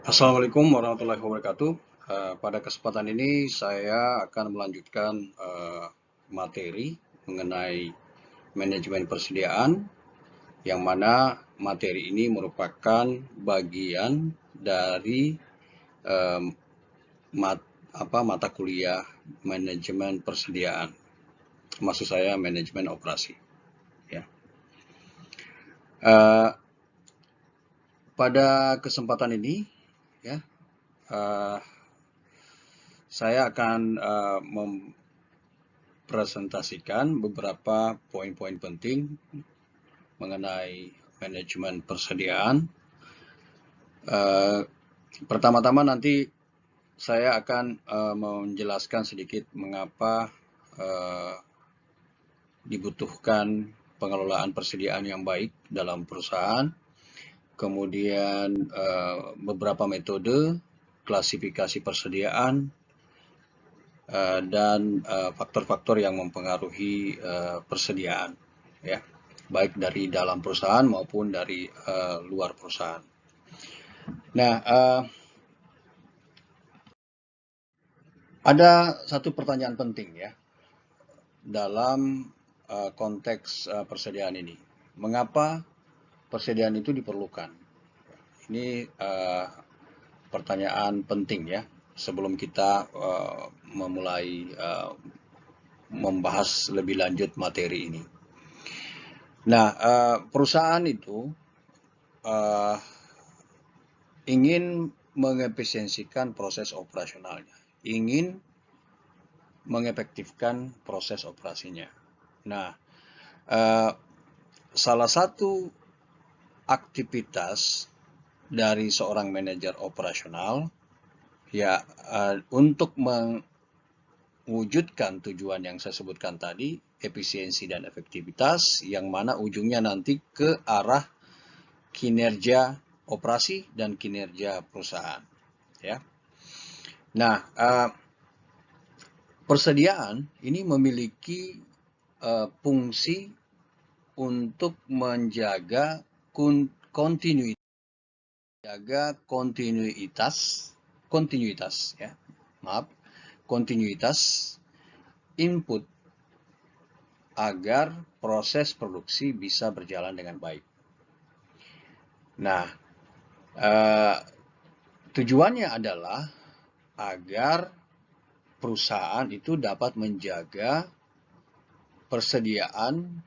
Assalamualaikum warahmatullahi wabarakatuh. Pada kesempatan ini saya akan melanjutkan materi mengenai manajemen persediaan, yang mana materi ini merupakan bagian dari eh, mata kuliah manajemen persediaan. Maksud saya manajemen operasi. Ya. Eh, Pada kesempatan ini, ya, eh, saya akan presentasikan beberapa poin-poin penting mengenai manajemen persediaan. Pertama-tama nanti saya akan menjelaskan sedikit mengapa dibutuhkan pengelolaan persediaan yang baik dalam perusahaan. Kemudian beberapa metode klasifikasi persediaan dan faktor-faktor yang mempengaruhi persediaan, ya, baik dari dalam perusahaan maupun dari luar perusahaan. Nah, ada satu pertanyaan penting, ya, dalam konteks persediaan ini. Mengapa persediaan itu diperlukan? Ini pertanyaan penting, ya, sebelum kita memulai membahas lebih lanjut materi ini. Nah, perusahaan itu ingin mengefisiensikan proses operasionalnya, ingin mengefektifkan proses operasinya. Nah, salah satu aktivitas dari seorang manajer operasional, ya, untuk mewujudkan tujuan yang saya sebutkan tadi, efisiensi dan efektivitas, yang mana ujungnya nanti ke arah kinerja operasi dan kinerja perusahaan, ya. Nah, persediaan ini memiliki fungsi untuk menjaga kontinuitas, ya, kontinuitas input agar proses produksi bisa berjalan dengan baik. Nah, tujuannya adalah agar perusahaan itu dapat menjaga persediaan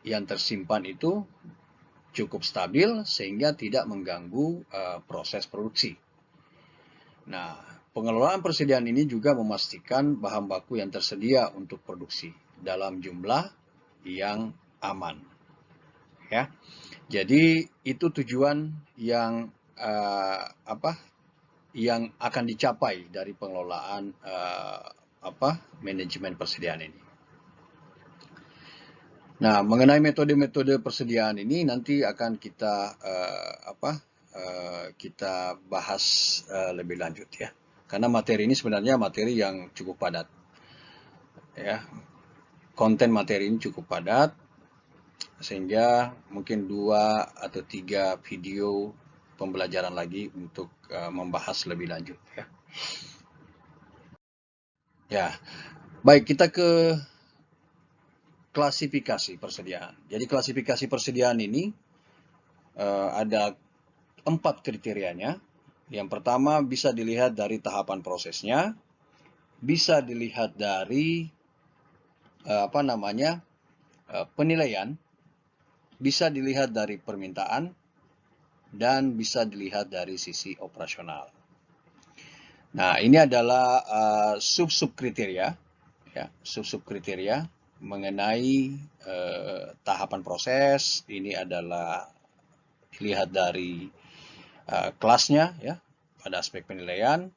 yang tersimpan itu cukup stabil sehingga tidak mengganggu proses produksi. Nah, pengelolaan persediaan ini juga memastikan bahan baku yang tersedia untuk produksi dalam jumlah yang aman, ya. Jadi itu tujuan yang yang akan dicapai dari pengelolaan manajemen persediaan ini. Nah, mengenai metode-metode persediaan ini nanti akan kita bahas lebih lanjut, ya. Karena materi ini sebenarnya materi yang cukup padat, ya. Konten materi ini cukup padat, sehingga mungkin 2 atau 3 video pembelajaran lagi untuk membahas lebih lanjut, ya. Ya, baik, kita ke klasifikasi persediaan. Jadi klasifikasi persediaan ini ada 4 kriterianya. Yang pertama bisa dilihat dari tahapan prosesnya, bisa dilihat dari penilaian, bisa dilihat dari permintaan, dan bisa dilihat dari sisi operasional. Nah, ini adalah sub-sub kriteria, ya, sub-sub kriteria mengenai tahapan proses. Ini adalah dilihat dari kelasnya, ya, pada aspek penilaian.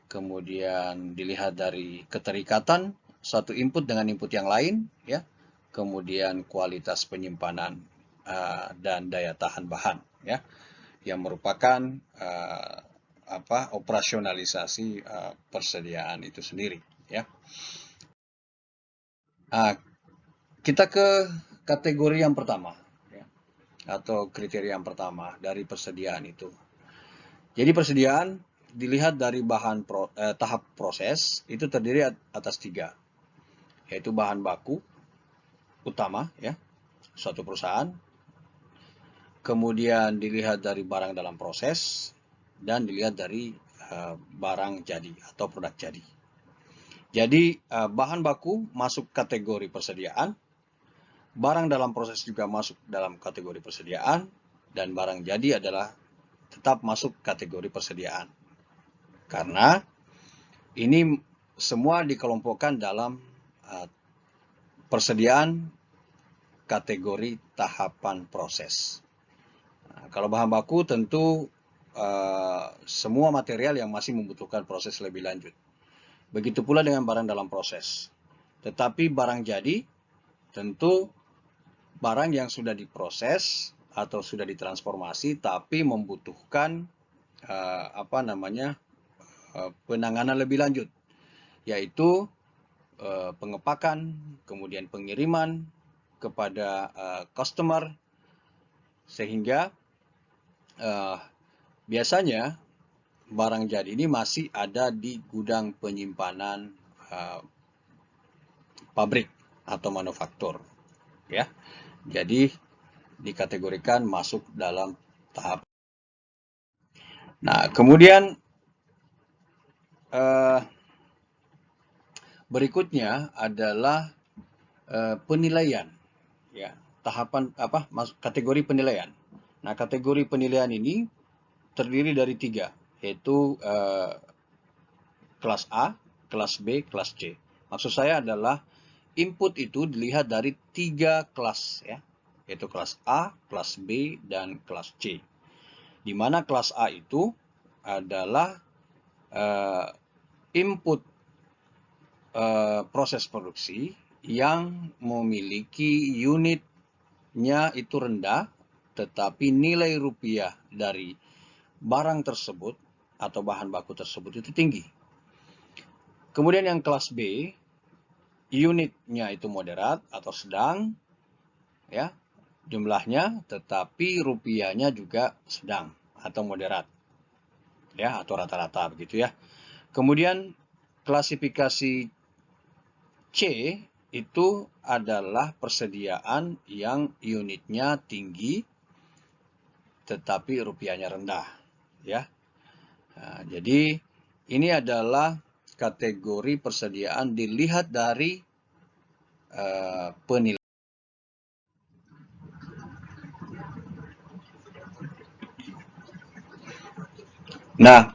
Kemudian dilihat dari keterikatan satu input dengan input yang lain, ya. Kemudian kualitas penyimpanan dan daya tahan bahan, ya, yang merupakan operasionalisasi persediaan itu sendiri, ya. Kita ke kategori yang pertama, ya, atau kriteria yang pertama dari persediaan itu. Jadi persediaan dilihat dari tahap proses itu terdiri atas 3, yaitu bahan baku utama ya suatu perusahaan, kemudian dilihat dari barang dalam proses, dan dilihat dari barang jadi atau produk jadi. Jadi bahan baku masuk kategori persediaan, barang dalam proses juga masuk dalam kategori persediaan, dan barang jadi adalah tetap masuk kategori persediaan. Karena ini semua dikelompokkan dalam persediaan kategori tahapan proses. Nah, kalau bahan baku tentu semua material yang masih membutuhkan proses lebih lanjut. Begitu pula dengan barang dalam proses. Tetapi barang jadi tentu barang yang sudah diproses atau sudah ditransformasi tapi membutuhkan penanganan lebih lanjut, yaitu pengepakan, kemudian pengiriman kepada customer, sehingga biasanya barang jadi ini masih ada di gudang penyimpanan pabrik atau manufaktur, ya. Jadi dikategorikan masuk dalam tahap. Nah, kemudian berikutnya adalah penilaian, ya, tahapan kategori penilaian. Nah, kategori penilaian ini terdiri dari 3, yaitu kelas A, kelas B, kelas C. Maksud saya adalah input itu dilihat dari 3 kelas, ya, yaitu kelas A, kelas B, dan kelas C. Di mana kelas A itu adalah input proses produksi yang memiliki unitnya itu rendah, tetapi nilai rupiah dari barang tersebut atau bahan baku tersebut itu tinggi. Kemudian yang kelas B, unitnya itu moderat atau sedang, ya, jumlahnya, tetapi rupiahnya juga sedang atau moderat, ya, atau rata-rata begitu ya. Kemudian klasifikasi C itu adalah persediaan yang unitnya tinggi tetapi rupiahnya rendah, ya. Nah, jadi ini adalah kategori persediaan dilihat dari penilaian. Nah,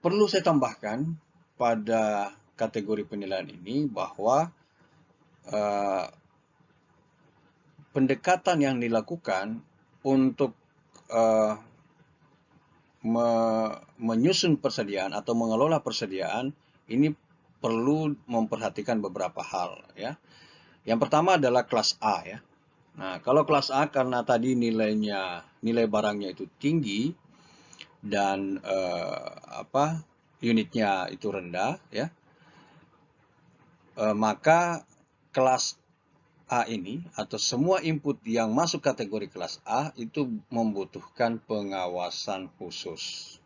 perlu saya tambahkan pada kategori penilaian ini bahwa pendekatan yang dilakukan untuk menyusun persediaan atau mengelola persediaan ini perlu memperhatikan beberapa hal, ya. Yang pertama adalah kelas A, ya. Nah, kalau kelas A karena tadi nilai barangnya itu tinggi dan unitnya itu rendah, ya, maka kelas A ini atau semua input yang masuk kategori kelas A itu membutuhkan pengawasan khusus.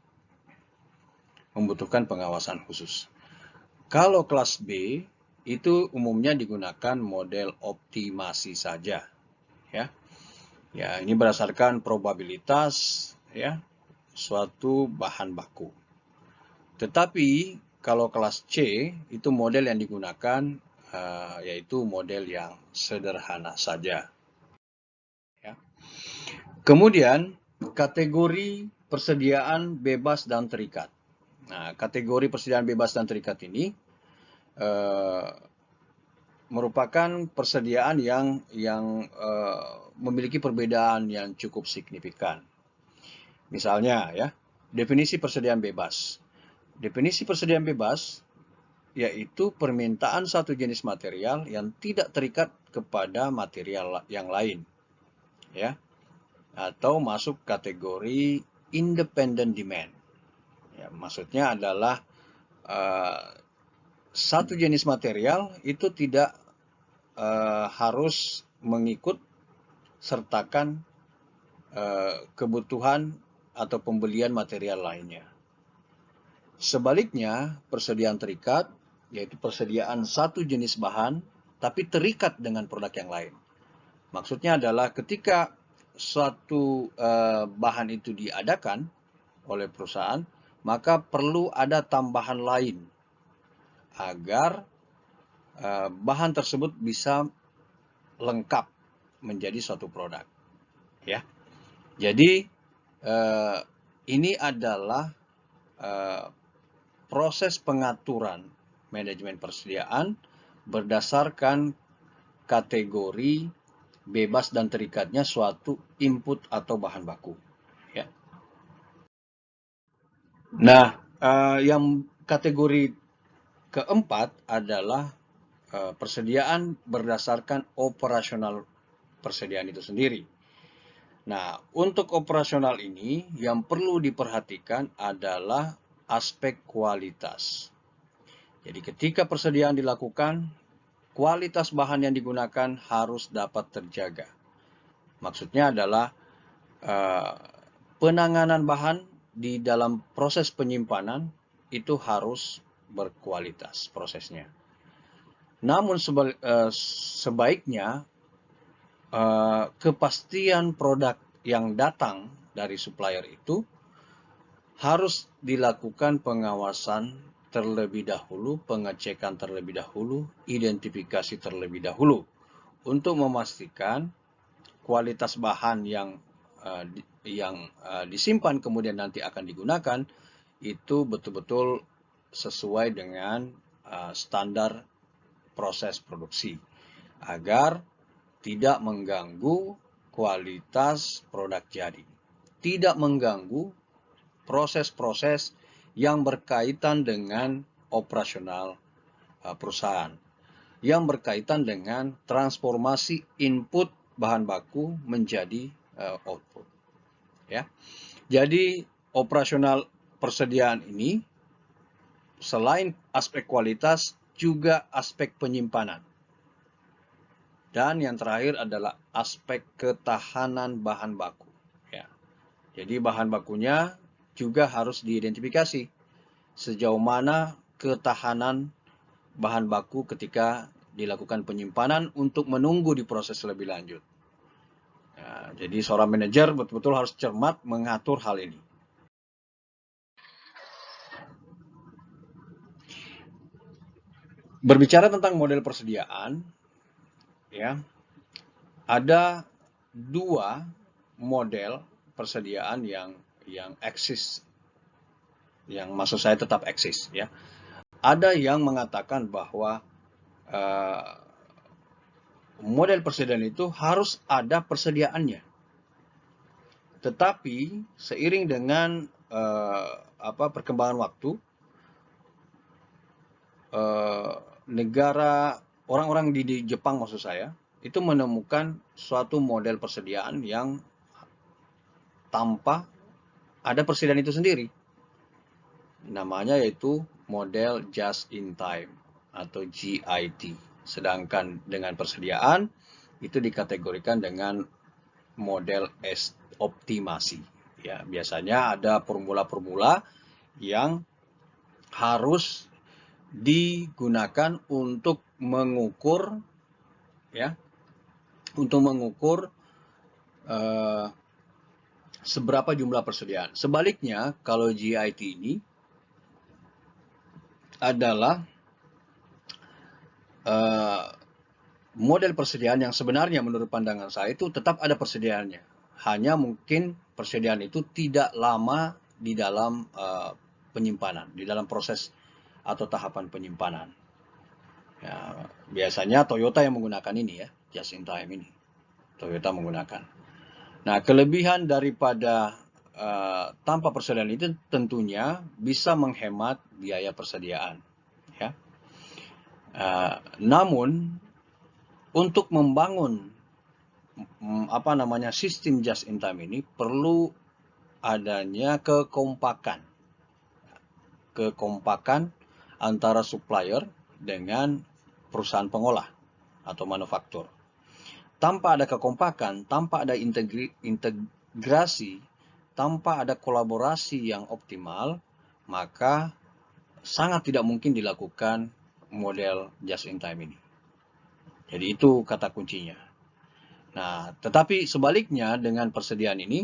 Kalau kelas B itu umumnya digunakan model optimasi saja, ya. Ya, ini berdasarkan probabilitas, ya, suatu bahan baku. Tetapi kalau kelas C itu model yang digunakan yaitu model yang sederhana saja. Ya. Kemudian kategori persediaan bebas dan terikat. Nah, kategori persediaan bebas dan terikat ini merupakan persediaan yang memiliki perbedaan yang cukup signifikan. Misalnya, ya, definisi persediaan bebas. Definisi persediaan bebas yaitu permintaan satu jenis material yang tidak terikat kepada material yang lain, ya, atau masuk kategori independent demand. Ya, maksudnya adalah satu jenis material itu tidak harus mengikut sertakan kebutuhan atau pembelian material lainnya. Sebaliknya, persediaan terikat yaitu persediaan satu jenis bahan tapi terikat dengan produk yang lain. Maksudnya adalah ketika suatu bahan itu diadakan oleh perusahaan, maka perlu ada tambahan lain agar bahan tersebut bisa lengkap menjadi suatu produk. Ya, jadi ini adalah proses pengaturan manajemen persediaan berdasarkan kategori bebas dan terikatnya suatu input atau bahan baku. Ya. Nah, yang kategori keempat adalah persediaan berdasarkan operasional persediaan itu sendiri. Nah, untuk operasional ini yang perlu diperhatikan adalah aspek kualitas. Jadi ketika persediaan dilakukan, kualitas bahan yang digunakan harus dapat terjaga. Maksudnya adalah penanganan bahan di dalam proses penyimpanan itu harus berkualitas prosesnya. Namun sebaiknya kepastian produk yang datang dari supplier itu harus dilakukan pengawasan terlebih dahulu, pengecekan terlebih dahulu, identifikasi terlebih dahulu untuk memastikan kualitas bahan yang disimpan kemudian nanti akan digunakan itu betul-betul sesuai dengan standar proses produksi agar tidak mengganggu kualitas produk jadi, tidak mengganggu proses-proses yang berkaitan dengan operasional perusahaan, yang berkaitan dengan transformasi input bahan baku menjadi output. Ya, jadi operasional persediaan ini selain aspek kualitas juga aspek penyimpanan. Dan yang terakhir adalah aspek ketahanan bahan baku. Ya. Jadi bahan bakunya juga harus diidentifikasi sejauh mana ketahanan bahan baku ketika dilakukan penyimpanan untuk menunggu di proses lebih lanjut. Nah, jadi seorang manajer betul-betul harus cermat mengatur hal ini. Berbicara tentang model persediaan, ya, ada dua model persediaan yang eksis, yang maksud saya tetap eksis. Ya, ada yang mengatakan bahwa model persediaan itu harus ada persediaannya. Tetapi seiring dengan perkembangan waktu, negara orang-orang di Jepang maksud saya itu menemukan suatu model persediaan yang tanpa ada persediaan itu sendiri. Namanya yaitu model just in time atau JIT. Sedangkan dengan persediaan itu dikategorikan dengan model optimasi. Ya, biasanya ada formula-formula yang harus digunakan untuk mengukur, ya, untuk mengukur seberapa jumlah persediaan. Sebaliknya, kalau JIT ini adalah model persediaan yang sebenarnya menurut pandangan saya itu tetap ada persediaannya. Hanya mungkin persediaan itu tidak lama di dalam penyimpanan, di dalam proses atau tahapan penyimpanan. Ya, biasanya Toyota yang menggunakan ini ya, just in time ini. Toyota menggunakan. Nah, kelebihan daripada tanpa persediaan itu tentunya bisa menghemat biaya persediaan. Ya. Namun untuk membangun sistem just in time ini perlu adanya kekompakan antara supplier dengan perusahaan pengolah atau manufaktur. Tanpa ada kekompakan, tanpa ada integrasi, tanpa ada kolaborasi yang optimal, maka sangat tidak mungkin dilakukan model just in time ini. Jadi itu kata kuncinya. Nah, tetapi sebaliknya dengan persediaan ini,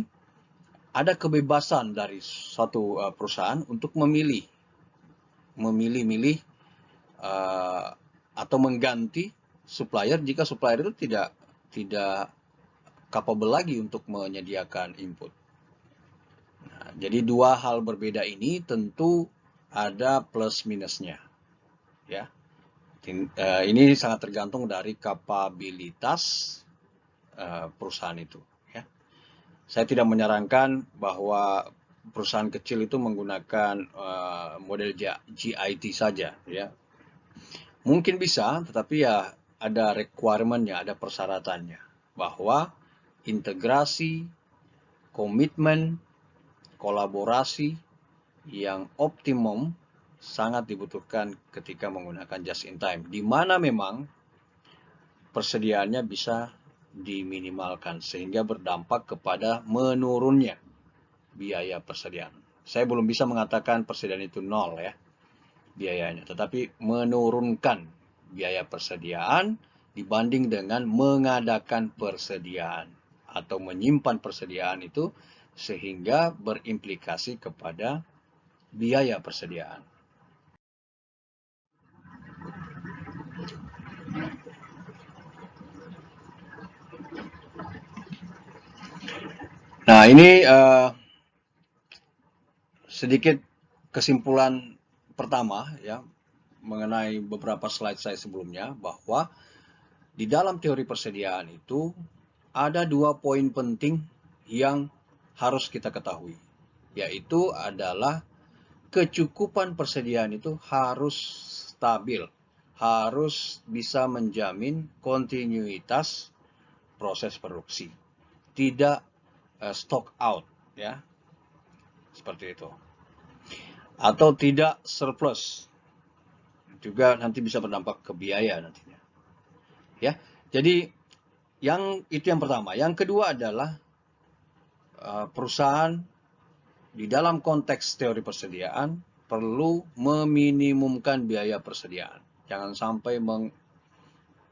ada kebebasan dari suatu perusahaan untuk memilih atau mengganti supplier jika supplier itu tidak capable lagi untuk menyediakan input. Nah, jadi dua hal berbeda ini tentu ada plus minusnya, ya. Ini sangat tergantung dari kapabilitas perusahaan itu, ya. Saya tidak menyarankan bahwa perusahaan kecil itu menggunakan model GIT saja, ya. Mungkin bisa, tetapi ya ada requirement-nya, ada persyaratannya, bahwa integrasi, komitmen, kolaborasi yang optimum sangat dibutuhkan ketika menggunakan just in time, di mana memang persediaannya bisa diminimalkan sehingga berdampak kepada menurunnya biaya persediaan. Saya belum bisa mengatakan persediaan itu nol, ya, biayanya, tetapi menurunkan biaya persediaan dibanding dengan mengadakan persediaan atau menyimpan persediaan itu, sehingga berimplikasi kepada biaya persediaan. Nah, ini sedikit kesimpulan pertama, ya, mengenai beberapa slide saya sebelumnya, bahwa di dalam teori persediaan itu ada dua poin penting yang harus kita ketahui, yaitu adalah kecukupan persediaan itu harus stabil, harus bisa menjamin kontinuitas proses produksi, tidak stock out, ya, seperti itu, atau tidak surplus, juga nanti bisa berdampak ke biaya nantinya, ya. Jadi itu yang pertama. Yang kedua adalah perusahaan di dalam konteks teori persediaan perlu meminimumkan biaya persediaan. Jangan sampai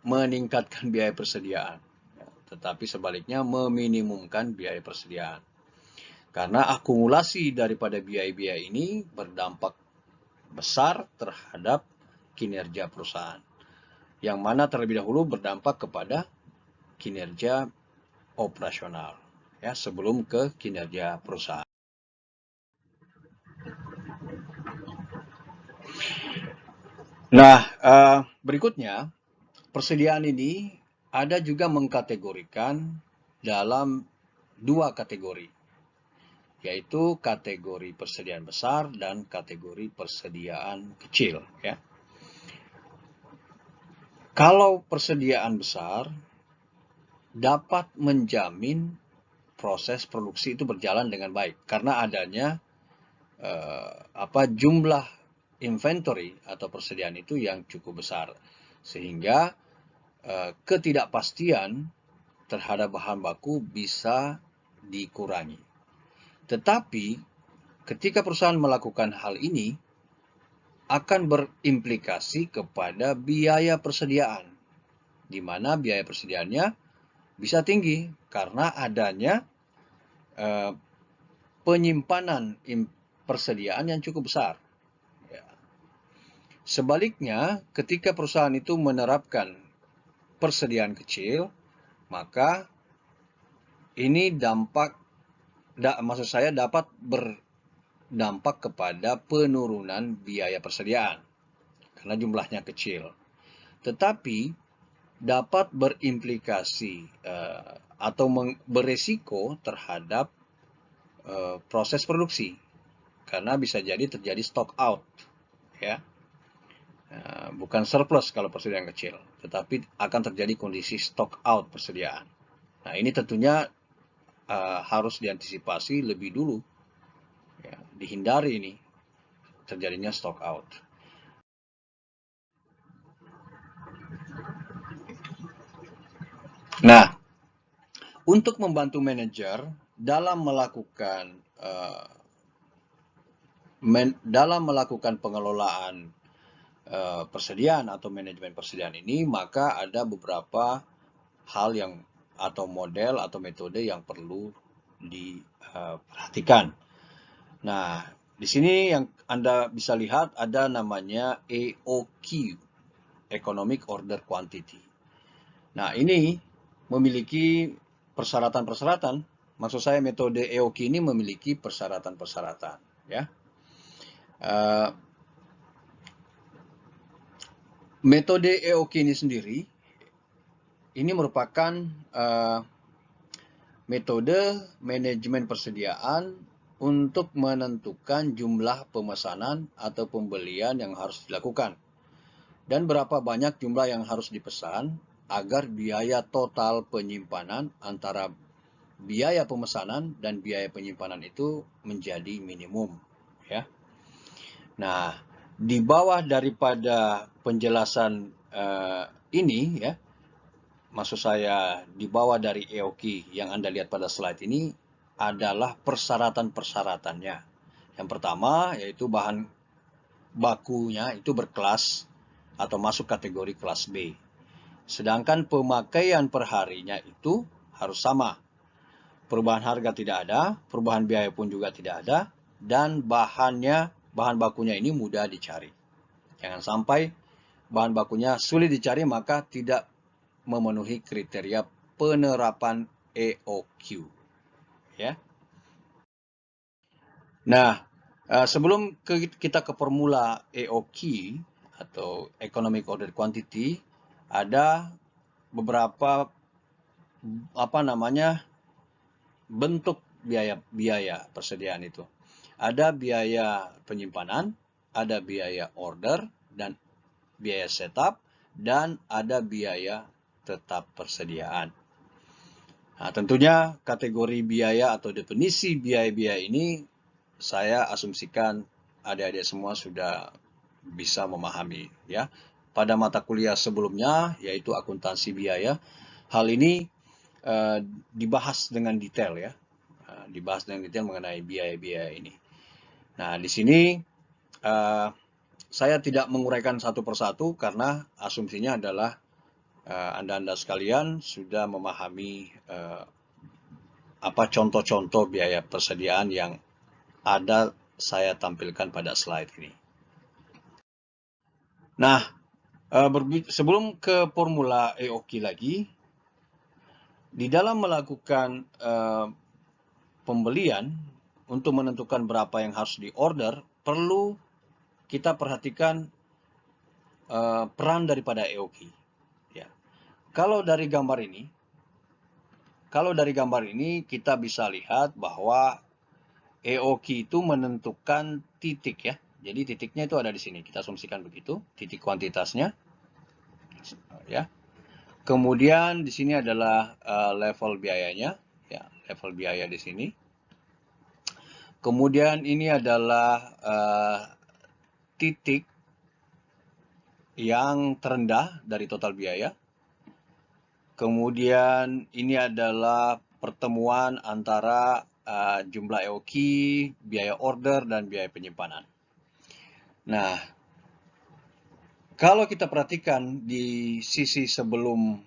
meningkatkan biaya persediaan, ya, tetapi sebaliknya meminimumkan biaya persediaan. Karena akumulasi daripada biaya-biaya ini berdampak besar terhadap kinerja perusahaan, yang mana terlebih dahulu berdampak kepada kinerja operasional, ya, sebelum ke kinerja perusahaan. Nah, berikutnya, persediaan ini ada juga mengkategorikan dalam dua kategori, yaitu kategori persediaan besar dan kategori persediaan kecil, ya. Kalau persediaan besar dapat menjamin proses produksi itu berjalan dengan baik karena adanya jumlah inventory atau persediaan itu yang cukup besar, sehingga ketidakpastian terhadap bahan baku bisa dikurangi. Tetapi ketika perusahaan melakukan hal ini akan berimplikasi kepada biaya persediaan, di mana biaya persediaannya bisa tinggi karena adanya penyimpanan persediaan yang cukup besar. Ya. Sebaliknya, ketika perusahaan itu menerapkan persediaan kecil, maka ini dapat berdampak kepada penurunan biaya persediaan karena jumlahnya kecil. Tetapi dapat berimplikasi atau beresiko terhadap proses produksi karena bisa jadi terjadi stock out, ya. Bukan surplus kalau persediaan kecil, tetapi akan terjadi kondisi stock out persediaan. Nah, ini tentunya harus diantisipasi lebih dulu, ya, dihindari ini terjadinya stock out. Nah, Untuk membantu manajer dalam melakukan pengelolaan persediaan atau manajemen persediaan ini, maka ada beberapa hal yang atau model atau metode yang perlu diperhatikan. Nah, di sini yang Anda bisa lihat ada namanya EOQ, Economic Order Quantity. Nah, ini memiliki persyaratan-persyaratan. Maksud saya metode EOQ ini memiliki persyaratan-persyaratan, ya. Metode EOQ ini sendiri ini merupakan metode manajemen persediaan untuk menentukan jumlah pemesanan atau pembelian yang harus dilakukan dan berapa banyak jumlah yang harus dipesan agar biaya total penyimpanan antara biaya pemesanan dan biaya penyimpanan itu menjadi minimum, ya. Nah, di bawah daripada penjelasan ini, ya, maksud saya di bawah dari EOQ yang Anda lihat pada slide ini adalah persyaratan-persyaratannya. Yang pertama yaitu bahan bakunya itu berkelas atau masuk kategori kelas B. Sedangkan pemakaian perharinya itu harus sama. Perubahan harga tidak ada, perubahan biaya pun juga tidak ada, dan bahan bakunya ini mudah dicari. Jangan sampai bahan bakunya sulit dicari maka tidak memenuhi kriteria penerapan EOQ, ya. Nah, sebelum kita ke formula EOQ atau Economic Order Quantity, ada beberapa bentuk biaya persediaan itu. Ada biaya penyimpanan, ada biaya order dan biaya setup, dan ada biaya tetap persediaan. Nah, tentunya kategori biaya atau definisi biaya-biaya ini saya asumsikan adik-adik semua sudah bisa memahami, ya. Pada mata kuliah sebelumnya yaitu akuntansi biaya, hal ini dibahas dengan detail, ya. Dibahas dengan detail mengenai biaya-biaya ini. Nah, di sini saya tidak menguraikan satu persatu karena asumsinya adalah Anda-Anda sekalian sudah memahami apa contoh-contoh biaya persediaan yang ada saya tampilkan pada slide ini. Nah, sebelum ke formula EOQ lagi, di dalam melakukan pembelian untuk menentukan berapa yang harus diorder, perlu kita perhatikan peran daripada EOQ. Ya. Kalau dari gambar ini kita bisa lihat bahwa EOQ itu menentukan titik, ya. Jadi titiknya itu ada di sini. Kita asumsikan begitu, titik kuantitasnya, ya. Kemudian di sini adalah level biayanya, ya, level biaya di sini. Kemudian ini adalah titik yang terendah dari total biaya. Kemudian ini adalah pertemuan antara jumlah EOQ, biaya order, dan biaya penyimpanan. Nah, kalau kita perhatikan di sisi sebelum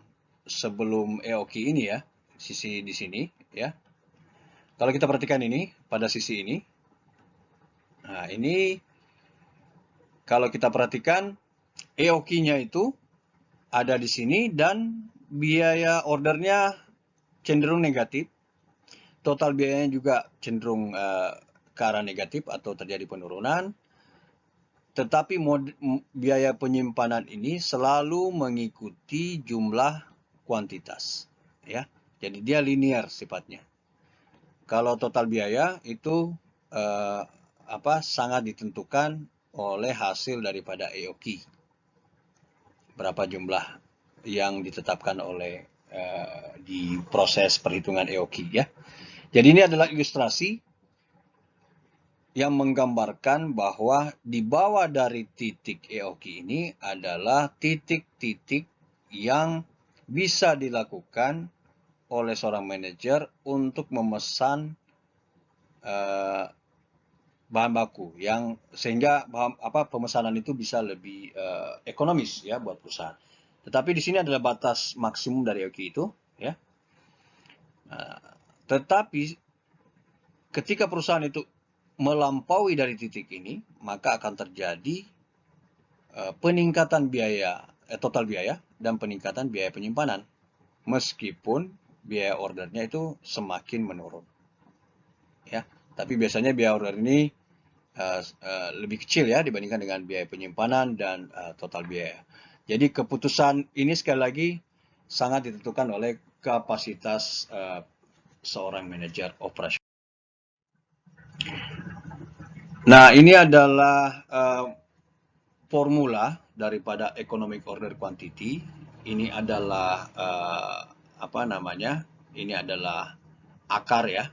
EOQ ini, ya, sisi di sini, ya. Kalau kita perhatikan ini pada sisi ini, nah ini kalau kita perhatikan EOQ-nya itu ada di sini dan biaya ordernya cenderung negatif, total biayanya juga cenderung ke arah negatif atau terjadi penurunan, tetapi biaya penyimpanan ini selalu mengikuti jumlah kuantitas, ya. Jadi dia linear sifatnya. Kalau total biaya itu sangat ditentukan oleh hasil daripada EOQ. Berapa jumlah yang ditetapkan oleh di proses perhitungan EOQ, ya. Jadi ini adalah ilustrasi yang menggambarkan bahwa di bawah dari titik EOQ ini adalah titik-titik yang bisa dilakukan oleh seorang manajer untuk memesan bahan baku yang sehingga pemesanan itu bisa lebih ekonomis ya buat perusahaan. Tetapi di sini adalah batas maksimum dari EOQ itu ya. Tetapi ketika perusahaan itu melampaui dari titik ini, maka akan terjadi peningkatan biaya total biaya dan peningkatan biaya penyimpanan meskipun biaya ordernya itu semakin menurun ya. Tapi biasanya biaya order ini lebih kecil ya dibandingkan dengan biaya penyimpanan dan total biaya. Jadi keputusan ini sekali lagi sangat ditentukan oleh kapasitas seorang manajer operasi. Nah, ini adalah formula daripada economic order quantity. Ini adalah Ini adalah akar ya.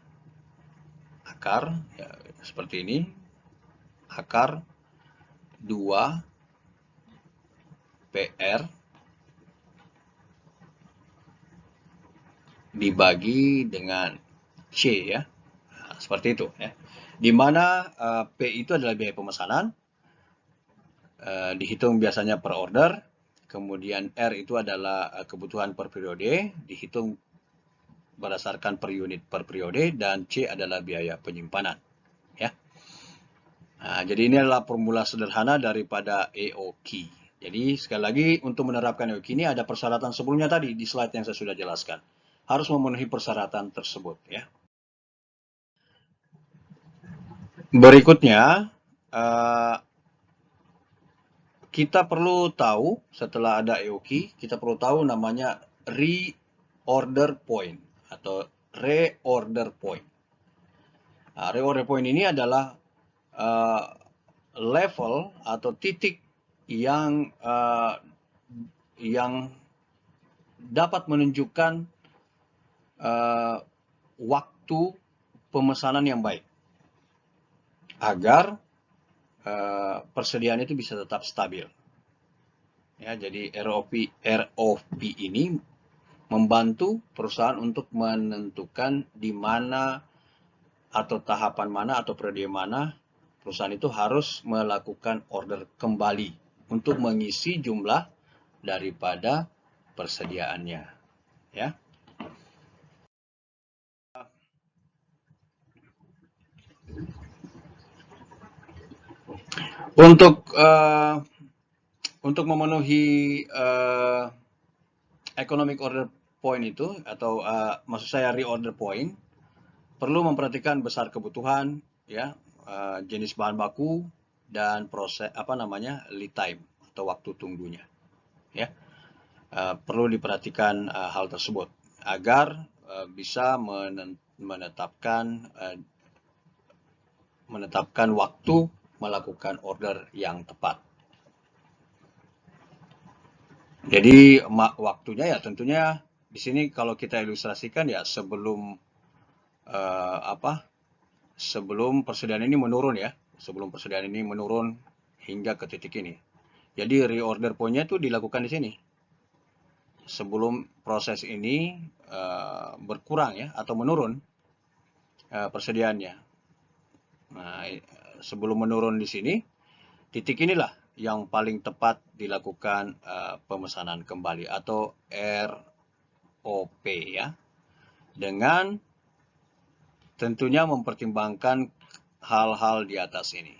Akar ya, seperti ini. Akar 2 PR dibagi dengan C ya. Nah, seperti itu ya. Di mana P itu adalah biaya pemesanan, dihitung biasanya per order, kemudian R itu adalah kebutuhan per periode, dihitung berdasarkan per unit per periode, dan C adalah biaya penyimpanan ya. Nah, jadi ini adalah formula sederhana daripada EOQ. Jadi sekali lagi untuk menerapkan EOQ ini ada persyaratan sebelumnya tadi di slide yang saya sudah jelaskan. Harus memenuhi persyaratan tersebut ya. Berikutnya kita perlu tahu setelah ada EOQ, kita perlu tahu namanya reorder point atau reorder point. Nah, reorder point ini adalah level atau titik yang dapat menunjukkan waktu pemesanan yang baik agar persediaan itu bisa tetap stabil. Ya, jadi ROP ini membantu perusahaan untuk menentukan di mana atau tahapan mana atau periode mana perusahaan itu harus melakukan order kembali untuk mengisi jumlah daripada persediaannya. Ya. Untuk memenuhi economic order point itu atau maksud saya reorder point, perlu memperhatikan besar kebutuhan ya, jenis bahan baku dan proses lead time atau waktu tunggunya ya. Perlu diperhatikan hal tersebut agar bisa menetapkan waktu melakukan order yang tepat. Jadi waktunya ya tentunya di sini kalau kita ilustrasikan ya sebelum persediaan ini menurun ya, sebelum persediaan ini menurun hingga ke titik ini. Jadi reorder point-nya itu dilakukan di sini. Sebelum proses ini berkurang ya atau menurun persediaannya. Nah, sebelum menurun di sini, titik inilah yang paling tepat dilakukan pemesanan kembali atau ROP ya. Dengan tentunya mempertimbangkan hal-hal di atas ini.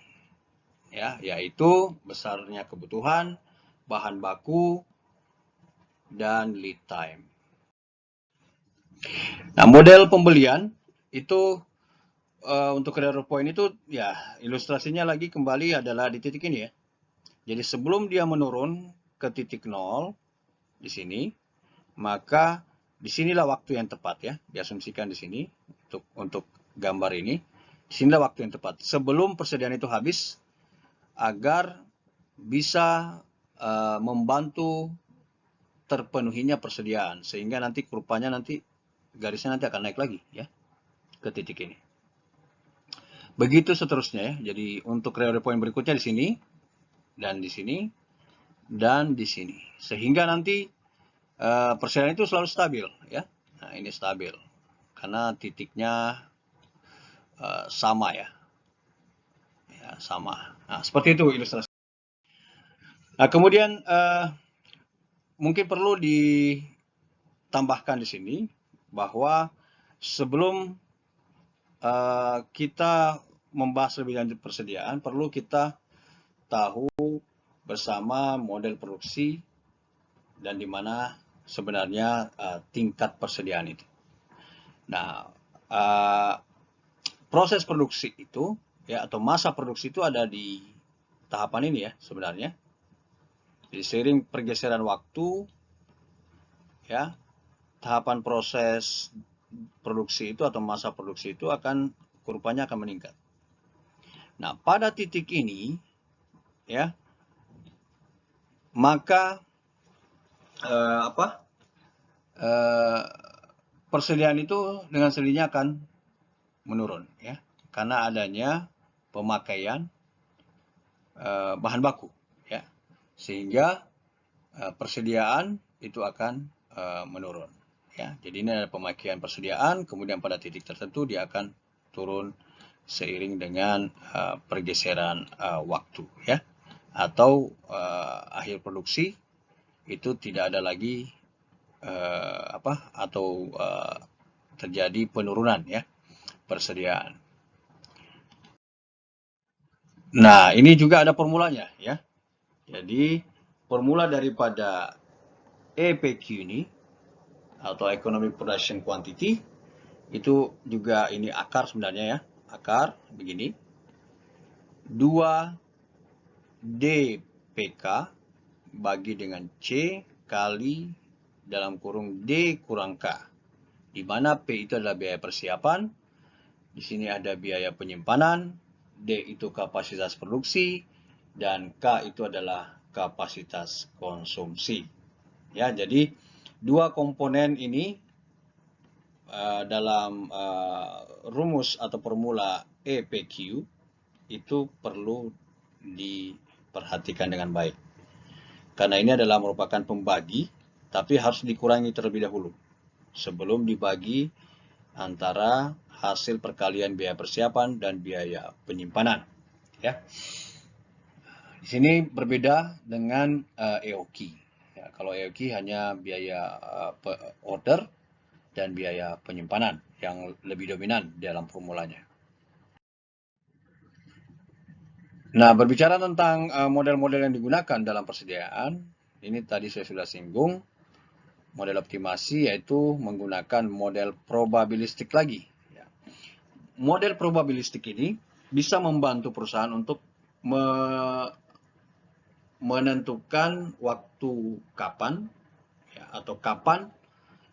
Ya, yaitu besarnya kebutuhan, bahan baku, dan lead time. Nah, model pembelian itu untuk reorder point itu ya ilustrasinya lagi kembali adalah di titik ini ya. Jadi sebelum dia menurun ke titik 0 di sini, maka disinilah waktu yang tepat ya, diasumsikan di sini untuk gambar ini. Disinilah waktu yang tepat sebelum persediaan itu habis agar bisa membantu terpenuhinya persediaan sehingga nanti kurvanya garisnya akan naik lagi ya ke titik ini. Begitu seterusnya ya. Jadi untuk reorder point berikutnya di sini dan di sini dan di sini sehingga nanti persediaan itu selalu stabil ya. Nah, ini stabil karena titiknya sama ya, sama. Nah, seperti itu ilustrasi. Nah, kemudian mungkin perlu ditambahkan di sini bahwa sebelum kita membahas lebih lanjut persediaan, perlu kita tahu bersama model produksi dan di mana sebenarnya tingkat persediaan itu. Nah, proses produksi itu ya atau masa produksi itu ada di tahapan ini ya sebenarnya. Jadi seiring pergeseran waktu ya, tahapan proses produksi itu atau masa produksi itu akan kurvanya akan meningkat. Nah, pada titik ini ya, maka persediaan itu dengan sendirinya akan menurun ya, karena adanya pemakaian bahan baku ya, sehingga persediaan itu akan menurun ya. Jadi ini ada pemakaian persediaan, kemudian pada titik tertentu dia akan turun seiring dengan pergeseran waktu ya, atau akhir produksi itu tidak ada lagi terjadi penurunan ya persediaan. Nah, ini juga ada formulanya ya. Jadi formula daripada EPQ ini atau Economic Production Quantity itu juga ini akar sebenarnya ya. Akar begini. 2 DPK bagi dengan C kali dalam kurung D kurang K. Di mana P itu adalah biaya persiapan, di sini ada biaya penyimpanan, D itu kapasitas produksi, dan K itu adalah kapasitas konsumsi. Ya, jadi dua komponen ini dalam rumus atau formula EPQ itu perlu diperhatikan dengan baik. Karena ini adalah merupakan pembagi, tapi harus dikurangi terlebih dahulu sebelum dibagi antara hasil perkalian biaya persiapan dan biaya penyimpanan. Ya. Di sini berbeda dengan EOQ. Ya, kalau EOQ hanya biaya order dan biaya penyimpanan yang lebih dominan dalam formulanya. Nah, berbicara tentang model-model yang digunakan dalam persediaan, ini tadi saya sudah singgung. Model optimasi yaitu menggunakan model probabilistik lagi. Model probabilistik ini bisa membantu perusahaan untuk menentukan waktu kapan ya, atau kapan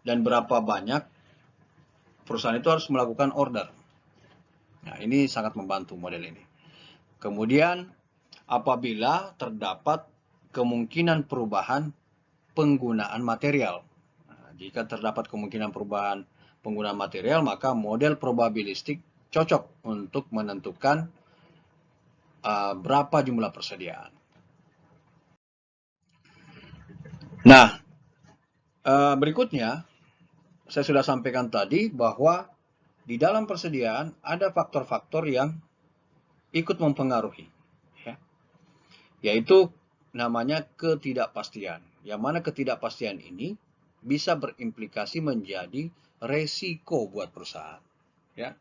dan berapa banyak perusahaan itu harus melakukan order. Nah, ini sangat membantu model ini. Kemudian apabila terdapat kemungkinan perubahan penggunaan material. Nah, jika terdapat kemungkinan perubahan penggunaan material, maka model probabilistik cocok untuk menentukan berapa jumlah persediaan. Nah, berikutnya saya sudah sampaikan tadi bahwa di dalam persediaan ada faktor-faktor yang ikut mempengaruhi, ya, yaitu namanya ketidakpastian. Yang mana ketidakpastian ini bisa berimplikasi menjadi resiko buat perusahaan. Ya,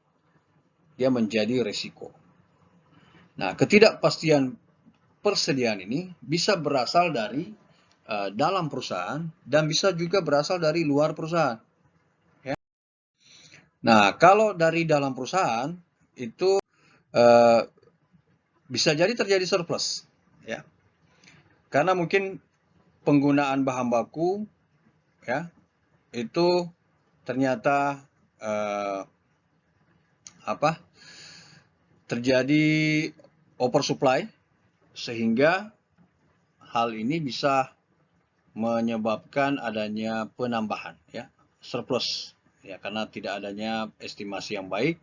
dia menjadi resiko. Nah, ketidakpastian persediaan ini bisa berasal dari dalam perusahaan dan bisa juga berasal dari luar perusahaan. Ya. Nah, kalau dari dalam perusahaan itu bisa jadi terjadi surplus, ya, karena mungkin penggunaan bahan baku, ya, itu ternyata terjadi oversupply sehingga hal ini bisa menyebabkan adanya penambahan ya surplus ya, karena tidak adanya estimasi yang baik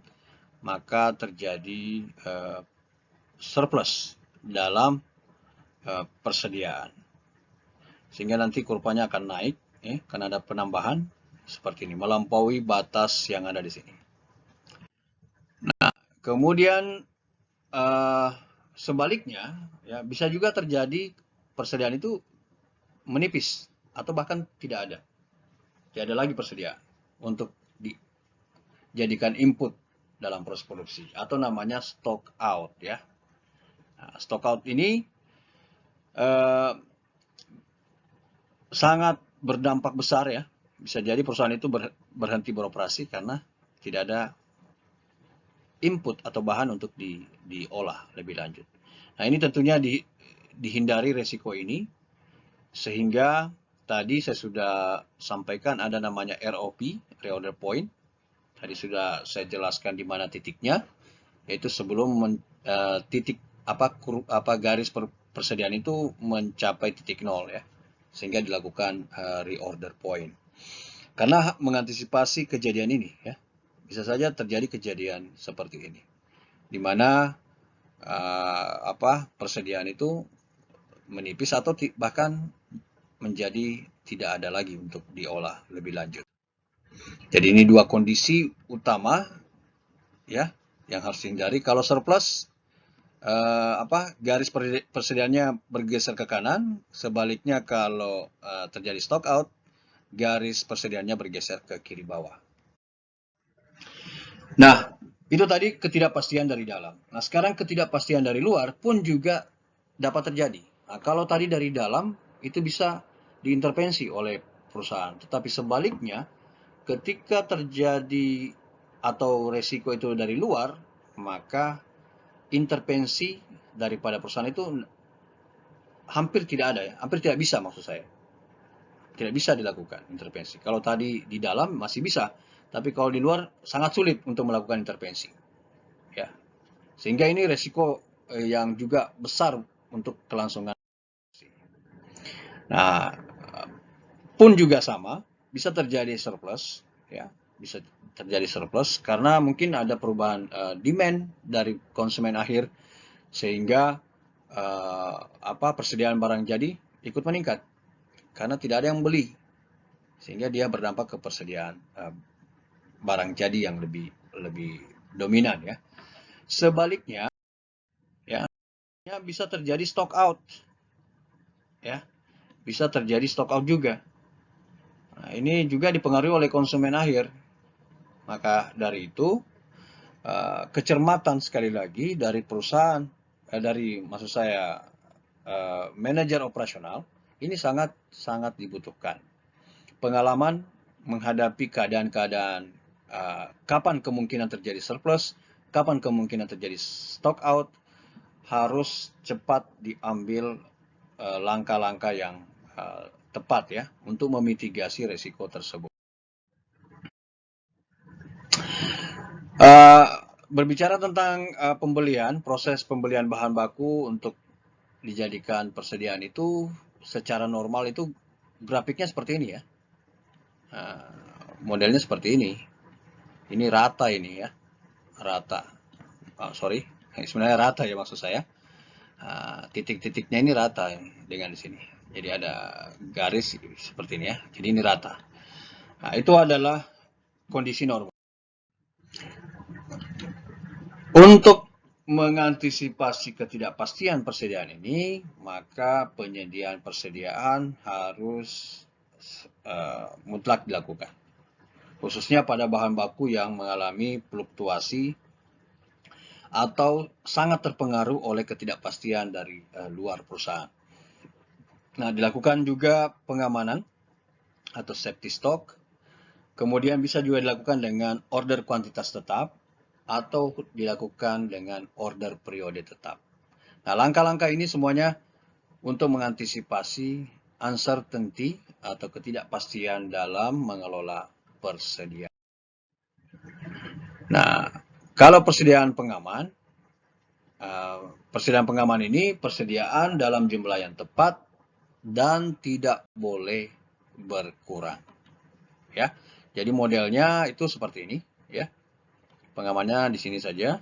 maka terjadi surplus dalam persediaan sehingga nanti kurvanya akan naik ya, karena ada penambahan seperti ini, melampaui batas yang ada di sini. Nah, kemudian sebaliknya, ya bisa juga terjadi persediaan itu menipis atau bahkan tidak ada. Tidak ada lagi persediaan untuk dijadikan input dalam proses produksi atau namanya stock out ya. Nah, stock out ini sangat berdampak besar ya. Bisa jadi perusahaan itu berhenti beroperasi karena tidak ada input atau bahan untuk diolah lebih lanjut. Nah, ini tentunya dihindari resiko ini, sehingga tadi saya sudah sampaikan ada namanya ROP, reorder point. Tadi sudah saya jelaskan di mana titiknya, yaitu sebelum titik garis persediaan itu mencapai titik nol ya, sehingga dilakukan reorder point. Karena mengantisipasi kejadian ini ya, bisa saja terjadi kejadian seperti ini, di mana persediaan itu menipis atau bahkan menjadi tidak ada lagi untuk diolah lebih lanjut. Jadi ini dua kondisi utama ya yang harus dihindari. Kalau surplus garis persediaannya bergeser ke kanan, sebaliknya kalau terjadi stock out, garis persediaannya bergeser ke kiri bawah. Nah, itu tadi ketidakpastian dari dalam. Nah, sekarang ketidakpastian dari luar pun juga dapat terjadi. Nah, kalau tadi dari dalam itu bisa diintervensi oleh perusahaan. Tetapi sebaliknya, ketika terjadi atau resiko itu dari luar, maka intervensi daripada perusahaan itu hampir tidak ada ya. Hampir tidak bisa maksud saya. Tidak bisa dilakukan intervensi. Kalau tadi di dalam masih bisa, tapi kalau di luar sangat sulit untuk melakukan intervensi. Ya. Sehingga ini resiko yang juga besar untuk kelangsungan. Nah, pun juga sama, bisa terjadi surplus, ya, bisa terjadi surplus karena mungkin ada perubahan demand dari konsumen akhir, sehingga persediaan barang jadi ikut meningkat karena tidak ada yang beli, sehingga dia berdampak ke persediaan barang jadi yang lebih dominan ya. Sebaliknya, ya bisa terjadi stock out, ya bisa terjadi stock out juga. Nah, ini juga dipengaruhi oleh konsumen akhir. Maka dari itu kecermatan sekali lagi dari perusahaan, maksud saya manajer operasional ini sangat dibutuhkan. Pengalaman menghadapi keadaan-keadaan kapan kemungkinan terjadi surplus, kapan kemungkinan terjadi stock out, harus cepat diambil langkah-langkah yang tepat ya untuk memitigasi resiko tersebut. Berbicara tentang proses pembelian bahan baku untuk dijadikan persediaan itu secara normal itu grafiknya seperti ini ya. Modelnya seperti ini. Ini rata ini ya, rata. Sebenarnya rata ya maksud saya. Titik-titiknya ini rata dengan di sini. Jadi ada garis seperti ini ya. Jadi ini rata. Nah, itu adalah kondisi normal. Untuk mengantisipasi ketidakpastian persediaan ini, maka penyediaan persediaan harus mutlak dilakukan. Khususnya pada bahan baku yang mengalami fluktuasi atau sangat terpengaruh oleh ketidakpastian dari luar perusahaan. Nah, dilakukan juga pengamanan atau safety stock. Kemudian bisa juga dilakukan dengan order kuantitas tetap atau dilakukan dengan order periode tetap. Nah, langkah-langkah ini semuanya untuk mengantisipasi uncertainty atau ketidakpastian dalam mengelola persediaan. Nah, kalau persediaan pengaman ini persediaan dalam jumlah yang tepat dan tidak boleh berkurang. Ya, jadi modelnya itu seperti ini, ya. Pengamannya di sini saja.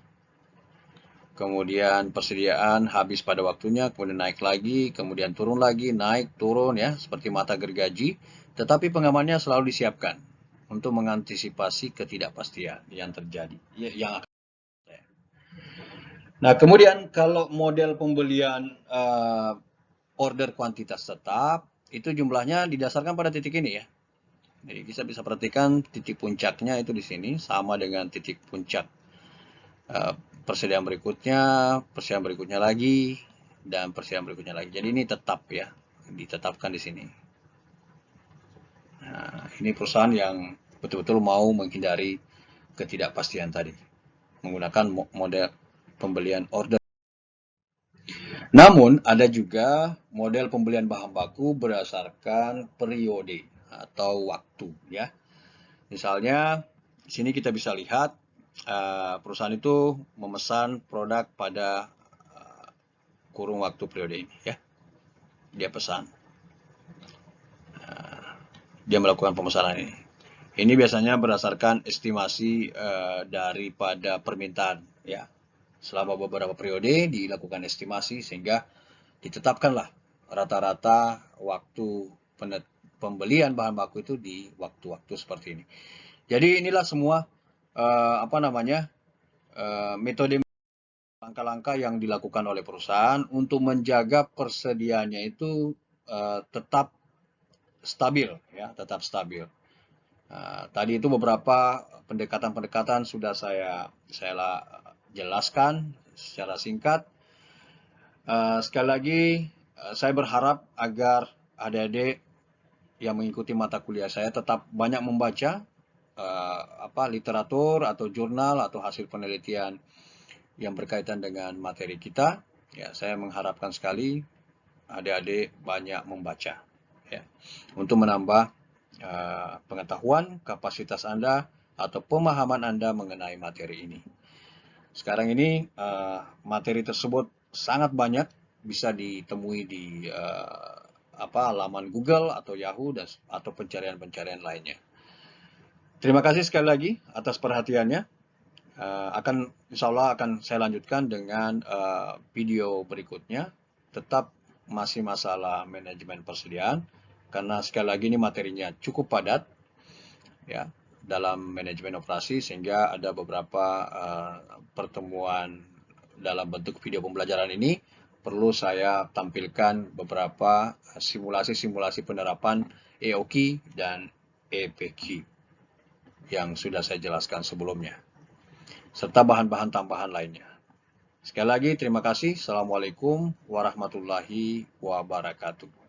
Kemudian persediaan habis pada waktunya, kemudian naik lagi, kemudian turun lagi, naik, turun ya, seperti mata gergaji. Tetapi pengamannya selalu disiapkan. untuk mengantisipasi ketidakpastian yang terjadi, yang akan. Nah, kemudian kalau model pembelian order kuantitas tetap, itu jumlahnya didasarkan pada titik ini ya. Jadi kita bisa perhatikan titik puncaknya itu di sini, sama dengan titik puncak persediaan berikutnya lagi, dan persediaan berikutnya lagi. Jadi ini tetap ya, ditetapkan di sini. Nah, ini perusahaan yang betul-betul mau menghindari ketidakpastian tadi, menggunakan model pembelian order. Namun, ada juga model pembelian bahan baku berdasarkan periode atau waktu ya. Misalnya, di sini kita bisa lihat perusahaan itu memesan produk pada kurun waktu periode ini ya. Dia pesan. Dia melakukan pemesanan ini. Ini biasanya berdasarkan estimasi daripada permintaan ya. Selama beberapa periode dilakukan estimasi sehingga ditetapkanlah rata-rata waktu pembelian bahan baku itu di waktu-waktu seperti ini. Jadi inilah semua metode langkah-langkah yang dilakukan oleh perusahaan untuk menjaga persediaannya itu tetap stabil ya, tetap stabil. Tadi itu beberapa pendekatan-pendekatan sudah saya jelaskan secara singkat. Sekali lagi, saya berharap agar adik-adik yang mengikuti mata kuliah saya tetap banyak membaca literatur atau jurnal atau hasil penelitian yang berkaitan dengan materi kita. Ya, saya mengharapkan sekali adik-adik banyak membaca ya, untuk menambah pengetahuan, kapasitas Anda atau pemahaman Anda mengenai materi ini. Sekarang ini materi tersebut sangat banyak, bisa ditemui di laman Google atau Yahoo atau pencarian-pencarian lainnya. Terima kasih sekali lagi atas perhatiannya. Insya Allah akan saya lanjutkan dengan video berikutnya. Tetap masih masalah manajemen persediaan, karena sekali lagi ini materinya cukup padat ya dalam manajemen operasi, sehingga ada beberapa pertemuan dalam bentuk video pembelajaran ini perlu saya tampilkan beberapa simulasi-simulasi penerapan EOQ dan EPQ yang sudah saya jelaskan sebelumnya, serta bahan-bahan tambahan lainnya. Sekali lagi terima kasih. Assalamualaikum warahmatullahi wabarakatuh.